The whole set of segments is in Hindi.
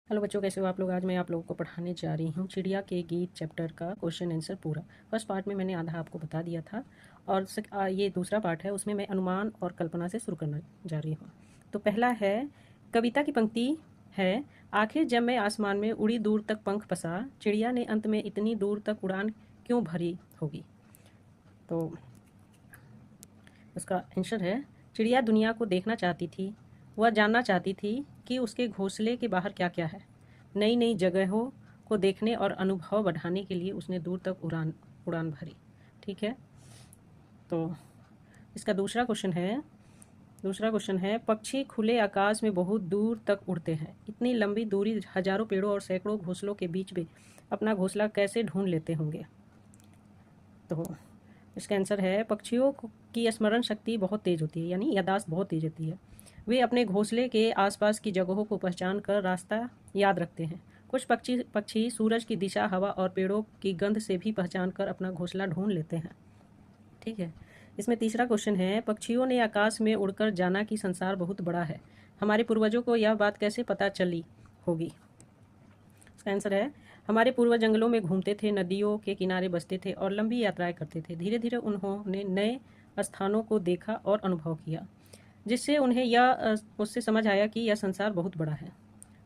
हेलो बच्चों, कैसे हो आप लोग। आज मैं आप लोगों को पढ़ाने जा रही हूँ चिड़िया के गीत चैप्टर का क्वेश्चन आंसर पूरा। फर्स्ट पार्ट में मैंने आधा आपको बता दिया था और ये दूसरा पार्ट है, उसमें मैं अनुमान और कल्पना से शुरू करना जा रही हूँ। तो पहला है, कविता की पंक्ति है, आखिर जब मैं आसमान में उड़ी दूर तक पंख पसार, चिड़िया ने अंत में इतनी दूर तक उड़ान क्यों भरी होगी। तो उसका आंसर है, चिड़िया दुनिया को देखना चाहती थी। वह जानना चाहती थी कि उसके घोंसले के बाहर क्या क्या है। नई नई जगहों को देखने और अनुभव बढ़ाने के लिए उसने दूर तक उड़ान भरी। ठीक है। तो इसका दूसरा क्वेश्चन है, पक्षी खुले आकाश में बहुत दूर तक उड़ते हैं। इतनी लंबी दूरी हजारों पेड़ों और सैकड़ों घोंसलों के बीच में अपना घोंसला कैसे ढूंढ लेते होंगे। तो इसका आंसर है, पक्षियों की स्मरण शक्ति बहुत तेज होती है, यानी याददाश्त बहुत तेज होती है। वे अपने घोंसले के आसपास की जगहों को पहचान कर रास्ता याद रखते हैं। कुछ पक्षी सूरज की दिशा, हवा और पेड़ों की गंध से भी पहचान कर अपना घोंसला ढूंढ लेते हैं। ठीक है। इसमें तीसरा क्वेश्चन है, पक्षियों ने आकाश में उड़कर जाना कि संसार बहुत बड़ा है। हमारे पूर्वजों को यह बात कैसे पता चली होगी। इसका आंसर है, हमारे पूर्वज जंगलों में घूमते थे, नदियों के किनारे बसते थे और लंबी यात्राएं करते थे। धीरे धीरे उन्होंने नए स्थानों को देखा और अनुभव किया, जिससे उन्हें उससे समझ आया कि यह संसार बहुत बड़ा है।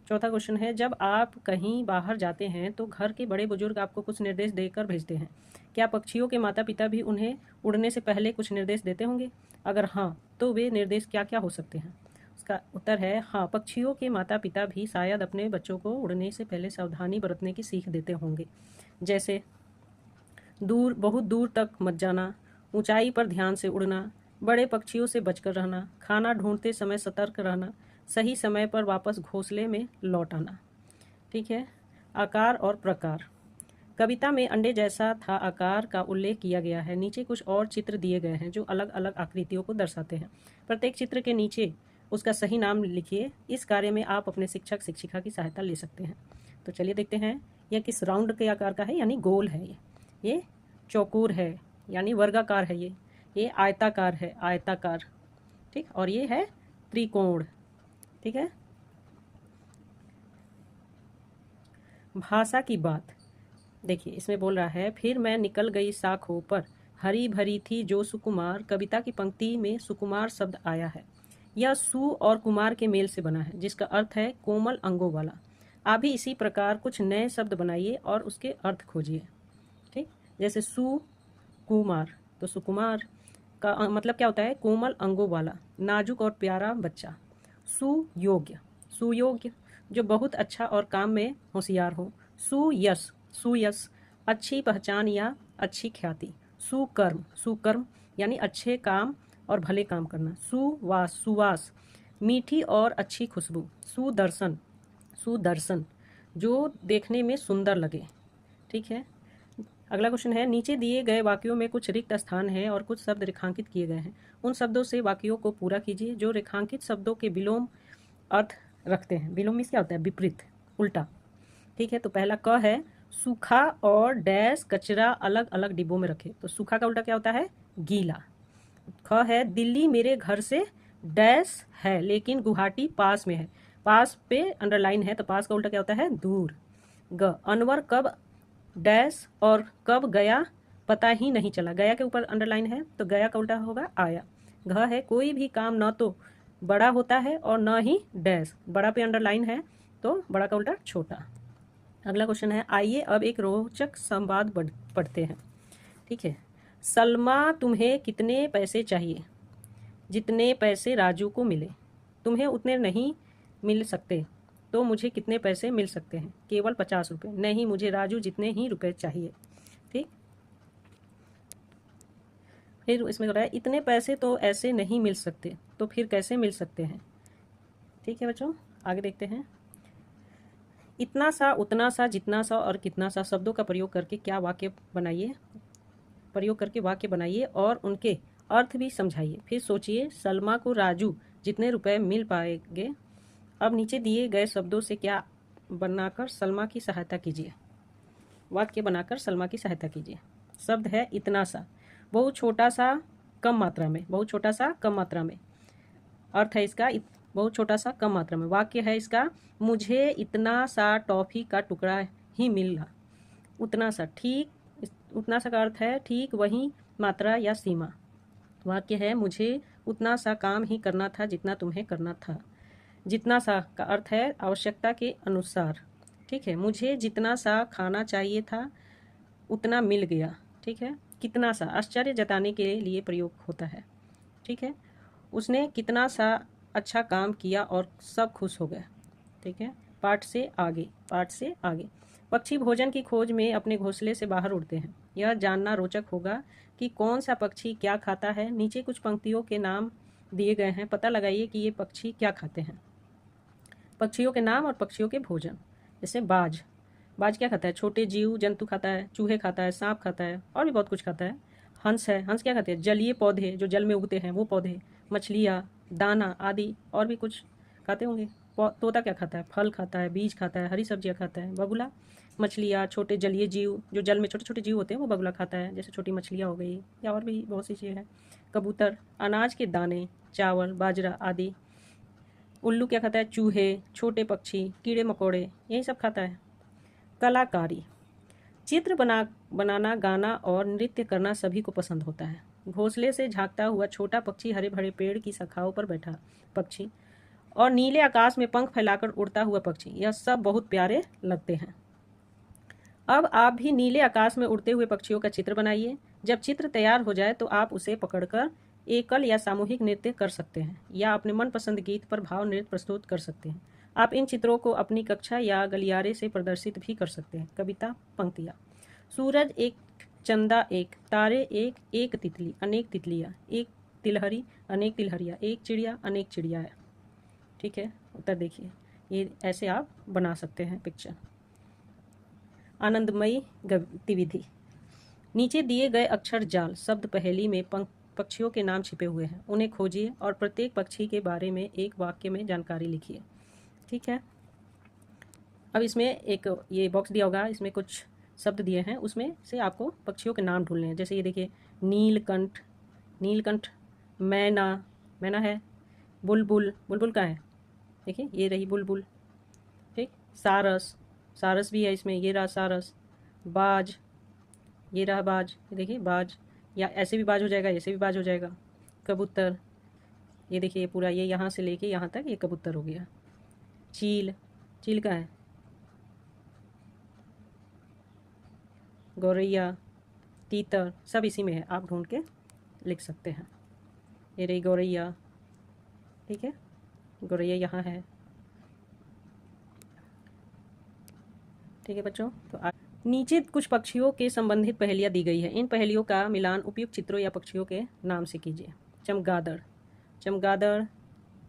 चौथा क्वेश्चन है, जब आप कहीं बाहर जाते हैं तो घर के बड़े बुजुर्ग आपको कुछ निर्देश देकर भेजते हैं। क्या पक्षियों के माता पिता भी उन्हें उड़ने से पहले कुछ निर्देश देते होंगे? अगर हाँ, तो वे निर्देश क्या क्या हो सकते हैं? इसका उत्तर है हाँ, पक्षियों के माता पिता भी शायद अपने बच्चों को उड़ने से पहले सावधानी बरतने की सीख देते होंगे। जैसे बहुत दूर तक मत जाना, ऊंचाई पर ध्यान से उड़ना, बड़े पक्षियों से बचकर रहना, खाना ढूंढते समय सतर्क रहना, सही समय पर वापस घोंसले में लौट आना। ठीक है। आकार और प्रकार। कविता में अंडे जैसा था आकार का उल्लेख किया गया है। नीचे कुछ और चित्र दिए गए हैं जो अलग अलग आकृतियों को दर्शाते हैं। प्रत्येक चित्र के नीचे उसका सही नाम लिखिए। इस कार्य में आप अपने शिक्षक शिक्षिका की सहायता ले सकते हैं। तो चलिए देखते हैं, यह किस राउंड के आकार का है, यानी गोल है। ये चौकोर है, यानी वर्गाकार है। ये आयताकार है, आयताकार। ठीक। और ये है त्रिकोण। ठीक है। भाषा की बात देखिए, इसमें बोल रहा है, फिर मैं निकल गई शाखों पर, हरी भरी थी जो सुकुमार। कविता की पंक्ति में सुकुमार शब्द आया है। यह सु और कुमार के मेल से बना है, जिसका अर्थ है कोमल अंगों वाला। आप भी इसी प्रकार कुछ नए शब्द बनाइए और उसके अर्थ खोजिए। ठीक। जैसे सुकुमार, तो सुकुमार का मतलब क्या होता है? कोमल अंगों वाला, नाजुक और प्यारा बच्चा। सुयोग्य, सुयोग्य जो बहुत अच्छा और काम में होशियार हो। सुयश, सुयश अच्छी पहचान या अच्छी ख्याति। सुकर्म, सुकर्म यानी अच्छे काम और भले काम करना। सुवास, सुवास मीठी और अच्छी खुशबू। सुदर्शन, सुदर्शन जो देखने में सुंदर लगे। ठीक है। अगला क्वेश्चन है, नीचे दिए गए वाक्यों में कुछ रिक्त स्थान है और कुछ शब्द रेखांकित किए गए हैं। उन शब्दों से वाक्यों को पूरा कीजिए जो रेखांकित शब्दों के विलोम अर्थ रखते हैं। विलोम मीन्स क्या होता है? विपरीत, उल्टा। ठीक है। तो पहला क है, सूखा और डैश कचरा अलग अलग डिब्बों में रखे। तो सूखा का उल्टा क्या होता है? गीला। ख है, दिल्ली मेरे घर से डैश है लेकिन गुवाहाटी पास में है। पास पे अंडरलाइन है, तो पास का उल्टा क्या होता है? दूर। ग, अनवर कब डैश और कब गया पता ही नहीं चला। गया के ऊपर अंडरलाइन है, तो गया का उल्टा होगा आया। घ है, कोई भी काम न तो बड़ा होता है और न ही डैश। बड़ा पे अंडरलाइन है, तो बड़ा का उल्टा छोटा। अगला क्वेश्चन है, आइए अब एक रोचक संवाद पढ़ते हैं। ठीक है। सलमा, तुम्हें कितने पैसे चाहिए? जितने पैसे राजू को मिले। तुम्हें उतने नहीं मिल सकते, तो मुझे कितने पैसे मिल सकते हैं? केवल 50 रुपये। नहीं, मुझे राजू जितने ही रुपए चाहिए। ठीक। फिर इसमें हो रहा है, इतने पैसे तो ऐसे नहीं मिल सकते, तो फिर कैसे मिल सकते हैं? ठीक है बच्चों, आगे देखते हैं। इतना सा, उतना सा, जितना सा और कितना सा शब्दों का प्रयोग करके वाक्य बनाइए और उनके अर्थ भी समझाइए। फिर सोचिए, सलमा को राजू जितने रुपए मिल पाएंगे। अब नीचे दिए गए शब्दों से क्या बनाकर सलमा की सहायता कीजिए। वाक्य बनाकर सलमा की सहायता कीजिए। शब्द है इतना सा, बहुत छोटा सा, कम मात्रा में। बहुत छोटा सा, कम मात्रा में। अर्थ है इसका, बहुत छोटा सा, कम मात्रा में। वाक्य है इसका, मुझे इतना सा टॉफ़ी का टुकड़ा ही मिला। उतना सा, ठीक, उतना सा का अर्थ है ठीक वही मात्रा या सीमा। वाक्य है, मुझे उतना सा काम ही करना था जितना तुम्हें करना था। जितना सा का अर्थ है आवश्यकता के अनुसार। ठीक है, मुझे जितना सा खाना चाहिए था उतना मिल गया। ठीक है, कितना सा आश्चर्य जताने के लिए प्रयोग होता है। ठीक है, उसने कितना सा अच्छा काम किया और सब खुश हो गए। ठीक है, पाठ से आगे, पाठ से आगे। पक्षी भोजन की खोज में अपने घोंसले से बाहर उड़ते हैं। यह जानना रोचक होगा कि कौन सा पक्षी क्या खाता है। नीचे कुछ पंक्तियों के नाम दिए गए हैं, पता लगाइए कि ये पक्षी क्या खाते हैं। पक्षियों के नाम और पक्षियों के भोजन। जैसे बाज, बाज क्या खाता है? छोटे जीव जंतु खाता है, चूहे खाता है, सांप खाता है, और भी बहुत कुछ खाता है। हंस है, हंस क्या खाते हैं? जलीय पौधे, जो जल में उगते हैं वो पौधे, मछलियाँ, दाना आदि, और भी कुछ खाते होंगे। तोता क्या खाता है? फल खाता है, बीज खाता है, हरी सब्जियाँ खाता है। बगुला मछलियाँ, छोटे जलीय जीव जो जल में छोटे छोटे जीव होते हैं वो बगुला खाता है, जैसे छोटी मछलियाँ हो गई, या और भी बहुत सी चीज़ें हैं। कबूतर अनाज के दाने, चावल, बाजरा आदि। उल्लू क्या खाता है? चूहे, छोटे पक्षी, कीड़े मकोड़े, यही सब खाता है। कलाकारी, चित्र बनाना, गाना और नृत्य करना सभी को पसंद होता है। घोंसले से झांकता हुआ छोटा पक्षी, हरे भरे पेड़ की शाखाओं पर बैठा पक्षी, और नीले आकाश में पंख फैलाकर उड़ता हुआ पक्षी, यह सब बहुत प्यारे लगते हैं। अब आप भी नीले आकाश में उड़ते हुए पक्षियों का चित्र बनाइए। जब चित्र तैयार हो जाए तो आप उसे पकड़कर एकल या सामूहिक नृत्य कर सकते हैं, या अपने मनपसंद गीत पर भाव नृत्य प्रस्तुत कर सकते हैं। आप इन चित्रों को अपनी कक्षा या गलियारे से प्रदर्शित भी कर सकते हैं। कविता पंक्तियाँ। सूरज एक, चंदा एक, तारे एक, एक तितली, अनेक तितलियाँ, एक तिलहरी, अनेक तिलहरियाँ, एक चिड़िया, अनेक चिड़िया है। ठीक है, उत्तर देखिए। ये ऐसे आप बना सकते हैं पिक्चर। आनंदमयी गतिविधि। नीचे दिए गए अक्षर जाल शब्द पहेली में पक्षियों के नाम छिपे हुए हैं, उन्हें खोजिए और प्रत्येक पक्षी के बारे में एक वाक्य में जानकारी लिखिए। ठीक है, अब इसमें एक ये बॉक्स दिया होगा, इसमें कुछ शब्द दिए हैं, उसमें से आपको पक्षियों के नाम ढूंढने हैं। जैसे ये देखिए, नीलकंठ, नीलकंठ, मैना, मैना है। बुलबुल, बुलबुल का है, देखिए ये रही बुलबुल। ठीक, सारस, सारस भी है इसमें, ये रहा सारस। बाज, ये रहा बाज, ये देखिए बाज, या ऐसे भी बाज हो जाएगा, ऐसे भी बाज हो जाएगा। कबूतर, ये देखिए पूरा, ये यहाँ से लेके यहाँ तक ये कबूतर हो गया। चील, चील का है। गौरैया, तीतर, सब इसी में है, आप ढूंढ के लिख सकते हैं। ये रही गौरैया। ठीक है, गौरैया यहाँ है। ठीक है बच्चों, तो नीचे कुछ पक्षियों के संबंधित पहेलियाँ दी गई है। इन पहेलियों का मिलान उपयुक्त चित्रों या पक्षियों के नाम से कीजिए। चमगादड़, चमगादड़,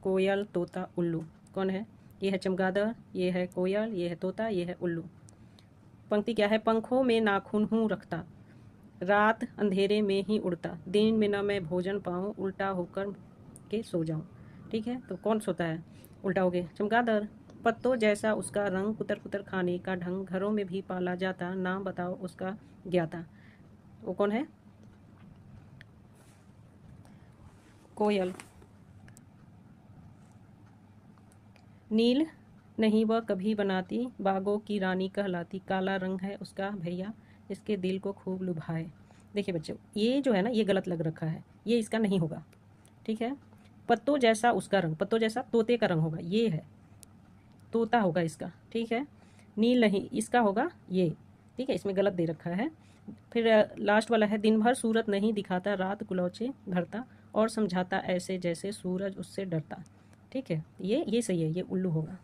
कोयल, तोता, उल्लू। कौन है? ये है चमगादड़, ये है कोयल, ये है तोता, ये है उल्लू। पंक्ति क्या है? पंखों में नाखून हूँ रखता, रात अंधेरे में ही उड़ता, दिन में न मैं भोजन पाऊँ, उल्टा होकर के सो जाऊँ। ठीक है, तो कौन सोता है उल्टा हो गया? चमगादड़। पत्तों जैसा उसका रंग, कुतर कुतर खाने का ढंग, घरों में भी पाला जाता, नाम बताओ उसका ज्ञाता। वो कौन है? कोयल। नील नहीं वह कभी बनाती, बागों की रानी कहलाती, काला रंग है उसका भैया, इसके दिल को खूब लुभाए। देखिए बच्चों, ये जो है ना, ये गलत लग रखा है, ये इसका नहीं होगा। ठीक है, पत्तों जैसा उसका रंग, पत्तों जैसा तोते का रंग होगा, ये है तोता होगा इसका। ठीक है, नील नहीं, इसका होगा ये। ठीक है, इसमें गलत दे रखा है। फिर लास्ट वाला है, दिन भर सूरत नहीं दिखाता, रात कुलौचे धरता, और समझाता ऐसे जैसे सूरज उससे डरता। ठीक है, ये सही है, ये उल्लू होगा।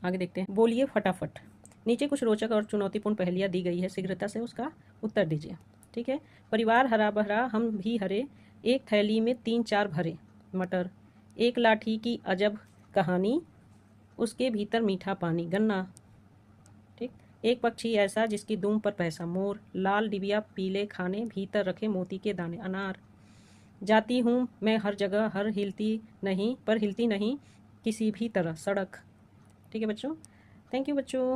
आगे देखते हैं, बोलिए फटाफट। नीचे कुछ रोचक और चुनौतीपूर्ण पहेलियाँ दी गई है, शीघ्रता से उसका उत्तर दीजिए। ठीक है, परिवार हरा भरा हम भी हरे, एक थैली में 3-4 भरे मटर, एक लाठी की अजब कहानी, उसके भीतर मीठा पानी, गन्ना। ठीक, एक पक्षी ऐसा जिसकी दुम पर पैसा, मोर, लाल डिबिया पीले खाने, भीतर रखे मोती के दाने, अनार। जाती हूँ मैं हर जगह, हर हिलती नहीं किसी भी तरह, सड़क। ठीक है बच्चों, थैंक यू बच्चों।